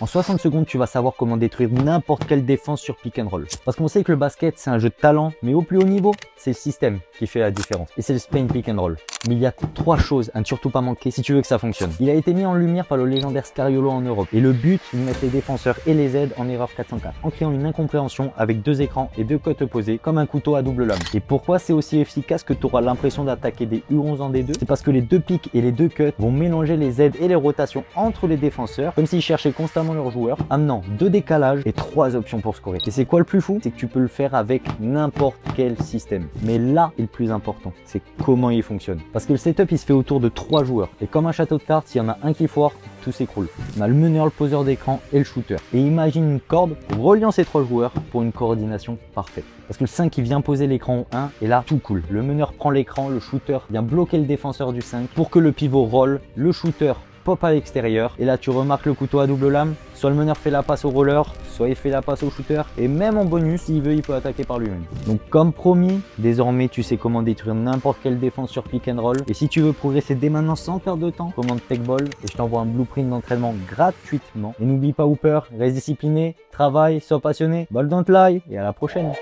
En 60 secondes, tu vas savoir comment détruire n'importe quelle défense sur pick and roll. Parce qu'on sait que le basket, c'est un jeu de talent, mais au plus haut niveau, c'est le système qui fait la différence. Et c'est le Spain pick and roll. Mais il y a 3 choses à ne surtout pas manquer si tu veux que ça fonctionne. Il a été mis en lumière par le légendaire Scariolo en Europe. Et le but, c'est de mettre les défenseurs et les aides en erreur 404, en créant une incompréhension avec 2 écrans et 2 cotes opposées, comme un couteau à double lame. Et pourquoi c'est aussi efficace que tu auras l'impression d'attaquer des U11 en D2? C'est parce que les 2 pics et les 2 cuts vont mélanger les aides et les rotations entre les défenseurs, comme s'ils cherchaient constamment leurs joueurs, amenant 2 décalages et 3 options pour scorer. Et c'est quoi le plus fou? C'est que tu peux le faire avec n'importe quel système. Mais là est le plus important, c'est comment il fonctionne. Parce que le setup il se fait autour de 3 joueurs. Et comme un château de cartes, s'il y en a un qui foire, tout s'écroule. On a le meneur, le poseur d'écran et le shooter. Et imagine une corde reliant ces 3 joueurs pour une coordination parfaite. Parce que le 5 il vient poser l'écran au 1 et là tout coule. Le meneur prend l'écran, le shooter vient bloquer le défenseur du 5 pour que le pivot roll, le shooter pop à l'extérieur et là tu remarques le couteau à double lame, soit le meneur fait la passe au roller, soit il fait la passe au shooter et même en bonus s'il veut il peut attaquer par lui-même. Donc comme promis, désormais tu sais comment détruire n'importe quelle défense sur pick and roll et si tu veux progresser dès maintenant sans perdre de temps, commande TechBall et je t'envoie un blueprint d'entraînement gratuitement. Et n'oublie pas Hooper, reste discipliné, travaille, sois passionné, ball don't lie et à la prochaine.